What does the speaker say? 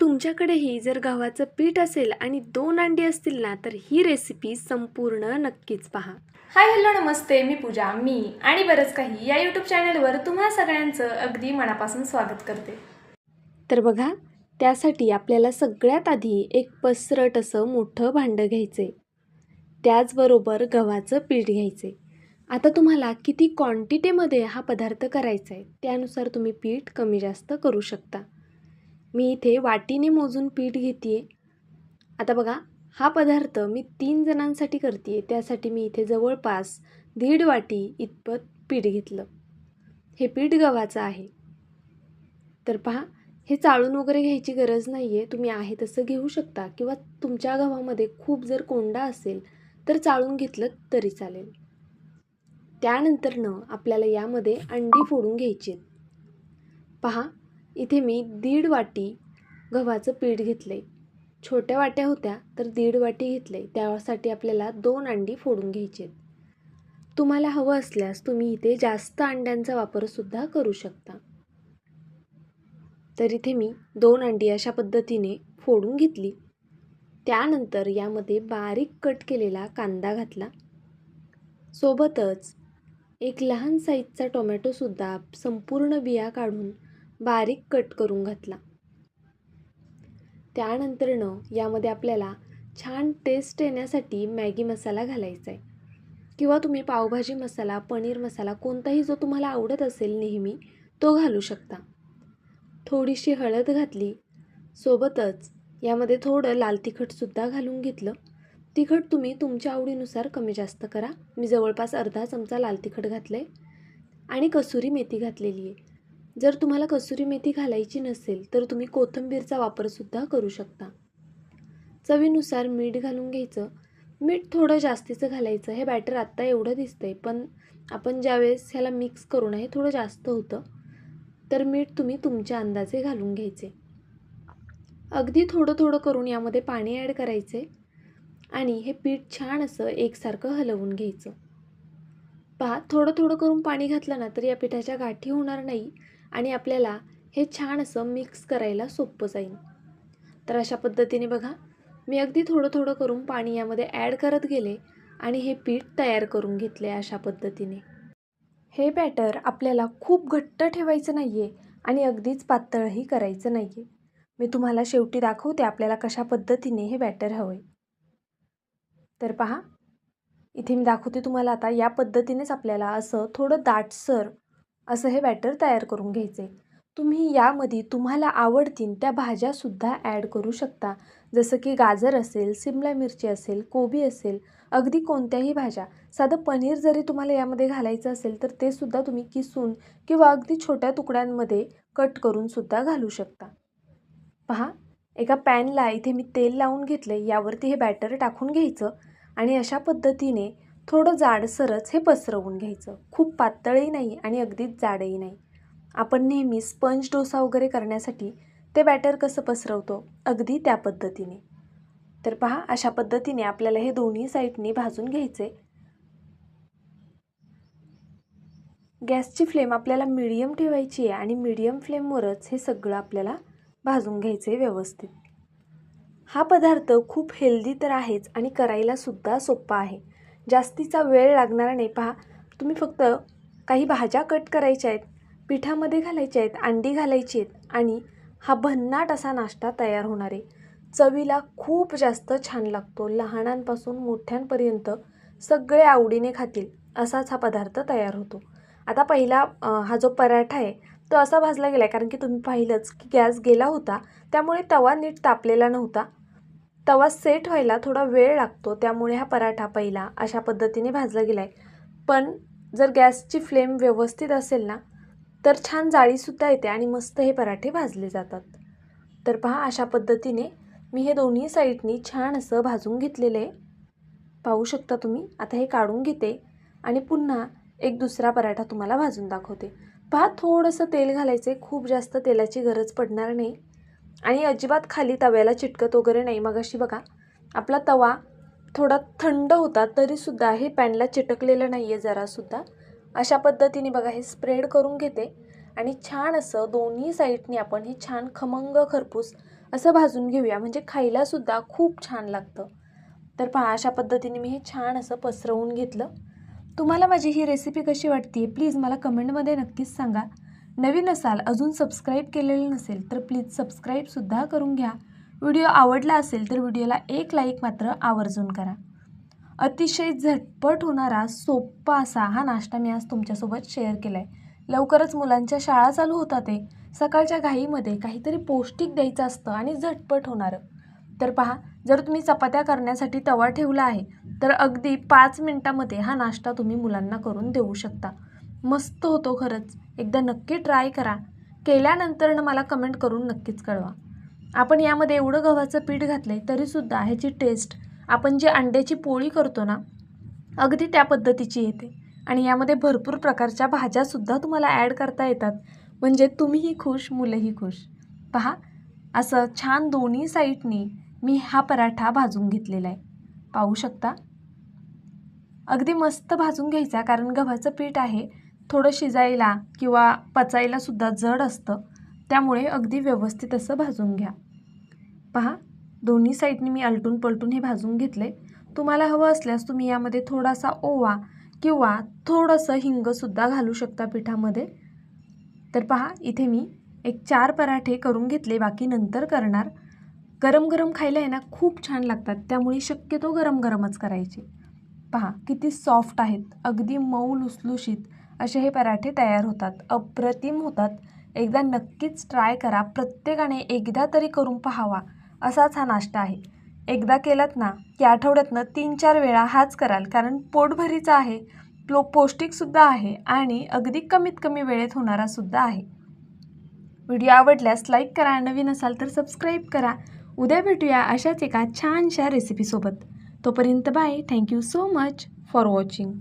तुमच्याकडेही जर गव्हाचं पीठ असेल आणि 2 अंडी असतील ना, तर ही रेसिपी संपूर्ण नक्कीच पहा. हाय हॅलो नमस्ते, मी पूजा आणि बरंच काही या यूट्यूब चॅनलवर तुम्हा सगळ्यांचं अगदी मनापासून स्वागत करते. तर बघा, त्यासाठी आपल्याला सगळ्यात आधी एक पसरट असं मोठं भांडं घ्यायचे. त्याचबरोबर गव्हाचं पीठ घ्यायचे. आता तुम्हाला किती क्वांटिटीमध्ये हा पदार्थ करायचा आहे त्यानुसार तुम्ही पीठ कमी जास्त करू शकता. मी इथे वाटीने मोजून पीठ घेते. आता बघा, हा पदार्थ मी 3 जणांसाठी करते आहे, त्यासाठी मी इथे जवळपास 1.5 वाटी इतपत पीठ घेतलं. हे पीठ गव्हाचं आहे. तर पहा, हे चाळून वगैरे घ्यायची गरज नाही आहे. तुम्ही आहे तसं घेऊ शकता किंवा तुमच्या गव्हामध्ये खूप जर कोंडा असेल तर चाळून घेतलं तरी चालेल. त्यानंतरनं आपल्याला यामध्ये अंडी फोडून घ्यायची आहेत. पहा, इथे मी 1.5 वाटी गव्हाचं पीठ घेतलं आहे. छोट्या वाट्या होत्या तर 1.5 वाटी घेतले. त्यासाठी आपल्याला 2 अंडी फोडून घ्यायची आहेत. तुम्हाला हवं असल्यास तुम्ही इथे जास्त अंड्यांचा वापरसुद्धा करू शकता. तर इथे मी 2 अंडी अशा पद्धतीने फोडून घेतली. त्यानंतर यामध्ये बारीक कट केलेला कांदा घातला. सोबतच एक लहान साईजचा टोमॅटोसुद्धा संपूर्ण बिया काढून बारीक कट करून घातला. त्यानंतरनं यामध्ये आपल्याला छान टेस्ट येण्यासाठी मॅगी मसाला घालायचा आहे किंवा तुम्ही पावभाजी मसाला, पनीर मसाला कोणताही जो तुम्हाला आवडत असेल नेहमी तो घालू शकता. थोडीशी हळद घातली. सोबतच यामध्ये थोडं लाल तिखटसुद्धा घालून घेतलं. तिखट तुम्ही तुमच्या आवडीनुसार कमी जास्त करा. मी जवळपास अर्धा चमचा लाल तिखट घातलं आहे आणि कसुरी मेथी घातलेली आहे. जर तुम्हाला कसुरी मेथी घालायची नसेल तर तुम्ही कोथिंबीरचा वापरसुद्धा करू शकता. चवीनुसार मीठ घालून घ्यायचं. मीठ थोडं जास्तीचं घालायचं. हे बॅटर आत्ता एवढं दिसतंय, पण आपण ज्यावेळेस ह्याला मिक्स करू ना हे थोडं जास्त होतं, तर मीठ तुम्ही तुमच्या अंदाजे घालून घ्यायचे. अगदी थोडं थोडं करून यामध्ये पाणी ॲड करायचे आणि हे पीठ छान असं एकसारखं हलवून घ्यायचं. पहा, थोडं थोडं करून पाणी घातलं ना तर या पिठाच्या गाठी होणार नाही आणि आपल्याला हे छान असं मिक्स करायला सोपं जाईल. तर अशा पद्धतीने बघा, मी अगदी थोडं थोडं करून पाणी यामध्ये ॲड करत गेले आणि हे पीठ तयार करून घेतले. अशा पद्धतीने हे बॅटर आपल्याला खूप घट्ट ठेवायचं नाही आहे आणि अगदीच पातळही करायचं नाही आहे. मी तुम्हाला शेवटी दाखवते आपल्याला कशा पद्धतीने हे बॅटर हवं आहे. तर पहा, इथे मी दाखवते तुम्हाला. आता या पद्धतीनेच आपल्याला असं थोडं दाटसर असं हे बॅटर तयार करून घ्यायचं आहे. तुम्ही यामध्ये तुम्हाला आवडतील त्या भाज्यासुद्धा ॲड करू शकता. जसं की गाजर असेल, सिमला मिरची असेल, कोबी असेल, अगदी कोणत्याही भाज्या. साधं पनीर जरी तुम्हाला यामध्ये घालायचं असेल तर ते सुद्धा तुम्ही किसून किंवा अगदी छोट्या तुकड्यांमध्ये कट करूनसुद्धा घालू शकता. पहा, एका पॅनला इथे मी तेल लावून घेतलं. यावरती हे बॅटर टाकून घ्यायचं आणि अशा पद्धतीने थोडं जाडसरच हे पसरवून घ्यायचं. खूप पातळही नाही आणि अगदीच जाडही नाही. आपण नेहमी स्पंज डोसा वगैरे करण्यासाठी ते बॅटर कसं पसरवतो, अगदी त्या पद्धतीने. तर पहा, अशा पद्धतीने आपल्याला हे दोन्ही साईडनी भाजून घ्यायचे. गॅसची फ्लेम आपल्याला मीडियम ठेवायची आहे आणि मीडियम फ्लेमवरच हे सगळं आपल्याला भाजून घ्यायचे व्यवस्थित. हा पदार्थ खूप हेल्दी तर आहेच आणि करायलासुद्धा सोपा आहे. जास्तीचा वेळ लागणार नाही. पहा, तुम्ही फक्त काही भाज्या कट करायच्या आहेत, पिठामध्ये घालायच्या आहेत, अंडी घालायची आहेत आणि हा भन्नाट असा नाश्ता तयार होणार आहे. चवीला खूप जास्त छान लागतो. लहानांपासून मोठ्यांपर्यंत सगळे आवडीने खातील असाच हा पदार्थ तयार होतो. आता पहिला हा जो पराठा आहे तो असा भाजला गेला आहे कारण की तुम्ही पाहिलंच की गॅस गेला होता, त्यामुळे तवा नीट तापलेला नव्हता. तवा सेट व्हायला थोडा वेळ लागतो, त्यामुळे हा पराठा पहिला अशा पद्धतीने भाजला गेला आहे. पण जर गॅसची फ्लेम व्यवस्थित असेल ना तर छान जाळीसुद्धा येते आणि मस्त हे पराठे भाजले जातात. तर पहा, अशा पद्धतीने मी हे दोन्ही साईडनी छान असं भाजून घेतलेलं आहे. पाहू शकता तुम्ही. आता हे काढून घेते आणि पुन्हा एक दुसरा पराठा तुम्हाला भाजून दाखवते. पहा, थोडंसं तेल घालायचं आहे. खूप जास्त तेलाची गरज पडणार नाही आणि अजिबात खाली तव्याला चिटकत वगैरे नाही. मगाशी बघा, आपला तवा थोडा थंड होता तरीसुद्धा हे पॅनला चिटकलेलं नाही आहे जरासुद्धा. अशा पद्धतीने बघा हे स्प्रेड करून घेते आणि छान असं दोन्ही साईडनी आपण हे छान खमंग खरपूस असं भाजून घेऊया, म्हणजे खायलासुद्धा खूप छान लागतं. तर पहा, अशा पद्धतीने मी हे छान असं पसरवून घेतलं. तुम्हाला माझी ही रेसिपी कशी वाटते प्लीज मला कमेंटमध्ये नक्कीच सांगा. नवीन असाल, अजून सबस्क्राईब केलेलं नसेल तर प्लीज सबस्क्राईबसुद्धा करून घ्या. व्हिडिओ आवडला असेल तर व्हिडिओला एक लाईक मात्र आवर्जून करा. अतिशय झटपट होणारा सोपा असा हा नाश्ता मी आज तुमच्यासोबत शेअर केला आहे. लवकरच मुलांच्या शाळा चालू होतात आहे. सकाळच्या घाईमध्ये काहीतरी पौष्टिक द्यायचं असतं आणि झटपट होणारं. तर पहा, जर तुम्ही चपात्या करण्यासाठी तवा ठेवला आहे तर अगदी 5 मिनिटामध्ये हा नाश्ता तुम्ही मुलांना करून देऊ शकता. मस्त होतो खरंच. एकदा नक्की ट्राय करा. केल्यानंतर मला कमेंट करून नक्कीच कळवा. आपण यामध्ये एवढं गव्हाचं पीठ घातलं आहे तरीसुद्धा ह्याची टेस्ट आपण जी अंड्याची पोळी करतो ना, अगदी त्या पद्धतीची येते. आणि यामध्ये भरपूर प्रकारच्या भाज्यासुद्धा तुम्हाला ॲड करता येतात, म्हणजे तुम्हीही खुश, मुलंही खुश. पहा, असं छान दोन्ही साईडनी मी हा पराठा भाजून घेतलेला आहे. पाहू शकता, अगदी मस्त भाजून घ्यायचा, कारण गव्हाचं पीठ आहे, थोडं शिजायला किंवा पचायलासुद्धा जड असतं, त्यामुळे अगदी व्यवस्थित असं भाजून घ्या. पहा, दोन्ही साईडनी मी आलटून पलटून हे भाजून घेतले. तुम्हाला हवं असल्यास तुम्ही यामध्ये थोडासा ओवा किंवा थोडंसं हिंगसुद्धा घालू शकता पिठामध्ये. तर पहा, इथे मी एक 4 पराठे करून घेतले, बाकी नंतर करणार. गरम गरम खायला आहे ना खूप छान लागतात, त्यामुळे शक्यतो गरम गरमच करायचे. पहा, किती सॉफ्ट आहेत, अगदी मऊ लुसलुशीत असे हे पराठे तयार होतात. अप्रतिम होतात. एकदा नक्कीच ट्राय करा. प्रत्येकाने एकदा तरी करून पाहावा असाच हा नाश्ता आहे. एकदा केलात ना की आठवड्यातनं 3-4 वेळा हाच कराल, कारण पोटभरीचा आहे, पौष्टिकसुद्धा आहे आणि अगदी कमीत कमी वेळेत होणारासुद्धा आहे. व्हिडिओ आवडल्यास लाईक करा, नवीन असाल तर सबस्क्राईब करा. उद्या भेटूया अशाच एका छानशा रेसिपीसोबत. तोपर्यंत bye. Thank you so much for watching.